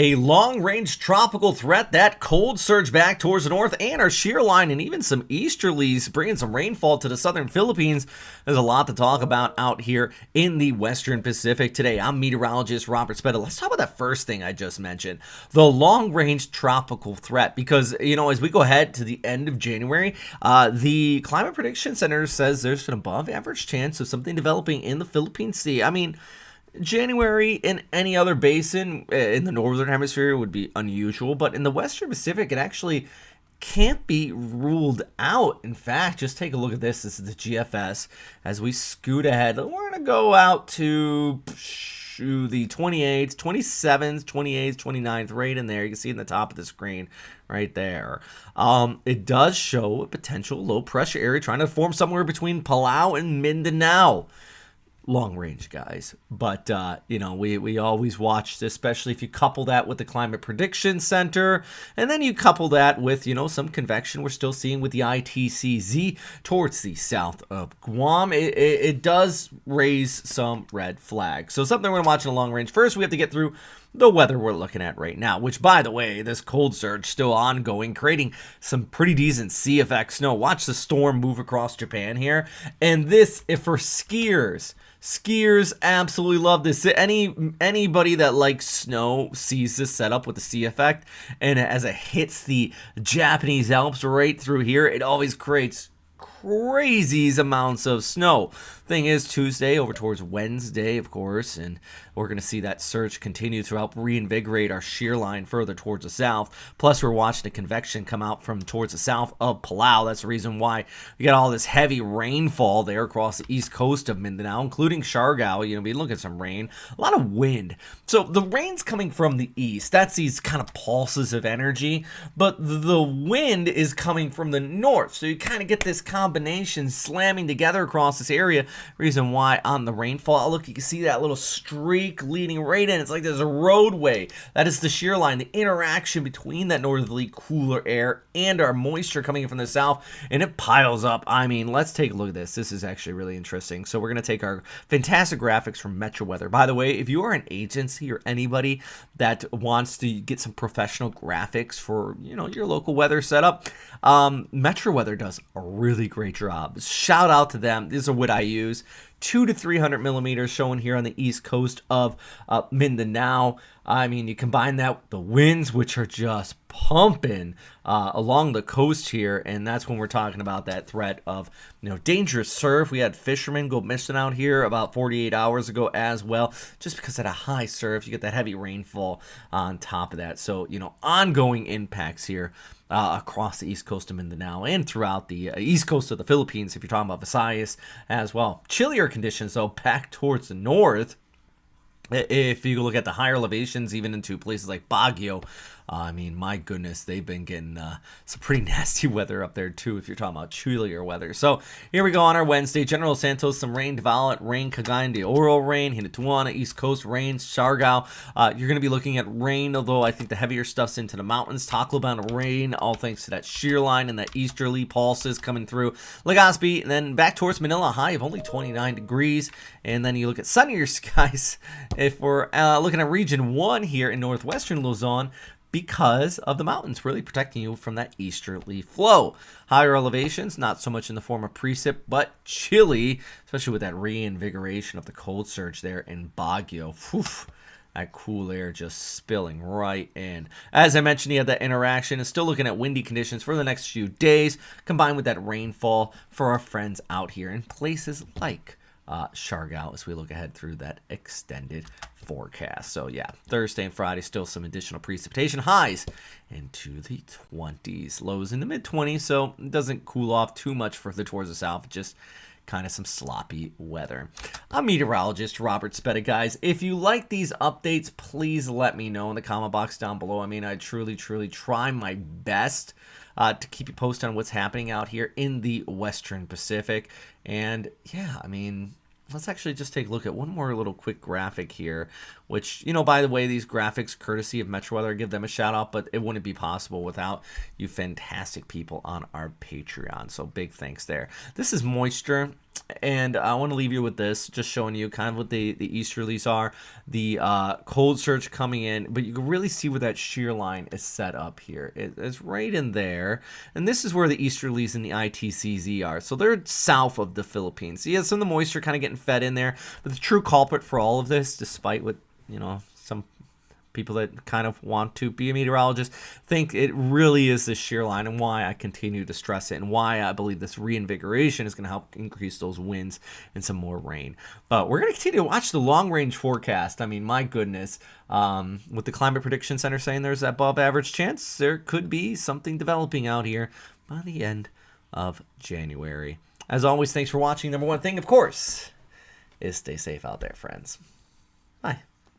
A long-range tropical threat, that cold surge back towards the north, and our shear line, and even some easterlies bringing some rainfall to the southern Philippines. There's a lot to talk about out here in the Western Pacific today. I'm meteorologist Robert Spetta. Let's talk about that first thing I just mentioned, the long-range tropical threat, because, as we go ahead to the end of January, the Climate Prediction Center says there's an above-average chance of something developing in the Philippine Sea. I mean, January in any other basin in the northern hemisphere would be unusual, but in the Western Pacific, it actually can't be ruled out. In fact, just take a look at this. This is the GFS. As we scoot ahead, we're going to go out to the 28th, 27th, 28th, 29th, right in there. You can see in the top of the screen right there. It does show a potential low pressure area trying to form somewhere between Palau and Mindanao. Long range, guys, but we always watch this, especially if you couple that with the Climate Prediction Center, and then you couple that with some convection we're still seeing with the ITCZ towards the south of Guam. It does raise some red flags. So something we're watching a long range. First, we have to get through the weather we're looking at right now, which, by the way, this cold surge still ongoing, creating some pretty decent sea effect snow. Watch the storm move across Japan here, and this, if for skiers absolutely love this. Anybody that likes snow sees this setup with the sea effect, and as it hits the Japanese Alps right through here, it always creates crazy amounts of snow. Thing is, Tuesday over towards Wednesday, of course, and we're going to see that surge continue to help reinvigorate our shear line further towards the south. Plus, we're watching the convection come out from towards the south of Palau. That's the reason why we got all this heavy rainfall there across the east coast of Mindanao, including Siargao. We look at some rain, a lot of wind. So the rain's coming from the east. That's these kind of pulses of energy, but the wind is coming from the north. So you kind of get this combination slamming together across this area. Reason why on the rainfall, look, you can see that little streak leading right in. It's like there's a roadway. That is the shear line, the interaction between that northerly cooler air and our moisture coming in from the south, and it piles up. I mean, let's take a look at this. This is actually really interesting. So we're going to take our fantastic graphics from Metro Weather. By the way, if you are an agency or anybody that wants to get some professional graphics for, your local weather setup, Metro Weather does a really great job. Shout out to them. These are what I use. 200 to 300 millimeters shown here on the east coast of Mindanao. I mean, you combine that with the winds, which are just pumping along the coast here, and that's when we're talking about that threat of dangerous surf. We had fishermen go missing out here about 48 hours ago as well, just because of a high surf. You get that heavy rainfall on top of that. So ongoing impacts here across the east coast of Mindanao and throughout the east coast of the Philippines, if you're talking about Visayas as well. Chillier conditions, though, back towards the north. If you look at the higher elevations, even into places like Baguio, I mean, my goodness, they've been getting some pretty nasty weather up there, too, if you're talking about chillier weather. So here we go on our Wednesday. General Santos, some rain, Devalet, rain, Cagayan de Oro, rain, Hinatuana, East Coast, rain, Siargao. You're going to be looking at rain, although I think the heavier stuff's into the mountains. Tacloban, rain, all thanks to that shear line and that easterly pulses coming through Legazpi. And then back towards Manila, high of only 29 degrees. And then you look at sunnier skies. If we're looking at Region 1 here in northwestern Luzon, because of the mountains really protecting you from that easterly flow. Higher elevations, not so much in the form of precip, but chilly, especially with that reinvigoration of the cold surge there in Baguio. Whew, that cool air just spilling right in. As I mentioned, you had that interaction, and still looking at windy conditions for the next few days, combined with that rainfall for our friends out here in places like Siargao as we look ahead through that extended forecast. So yeah, Thursday and Friday still some additional precipitation, highs into the 20s, lows in the mid 20s, so it doesn't cool off too much further towards the south, just kind of some sloppy weather. I'm meteorologist Robert Spetta, guys. If you like these updates, please let me know in the comment box down below. I mean, I truly try my best to keep you posted on what's happening out here in the Western Pacific. And yeah, I mean, let's actually just take a look at one more little quick graphic here, which, by the way, these graphics, courtesy of Metro Weather, give them a shout out, but it wouldn't be possible without you fantastic people on our Patreon. So big thanks there. This is moisture. And I want to leave you with this, just showing you kind of what the easterlies are, the cold surge coming in, but you can really see where that shear line is set up here. It's right in there, and this is where the easterlies and the ITCZ are. So they're south of the Philippines. So you have some of the moisture kind of getting fed in there, but the true culprit for all of this, despite what, you know, some people that kind of want to be a meteorologist think it really is this shear line, and why I continue to stress it, and why I believe this reinvigoration is going to help increase those winds and some more rain. But we're going to continue to watch the long range forecast. I mean, my goodness, with the Climate Prediction Center saying there's above average chance, there could be something developing out here by the end of January. As always, thanks for watching. Number one thing, of course, is stay safe out there, friends. Bye.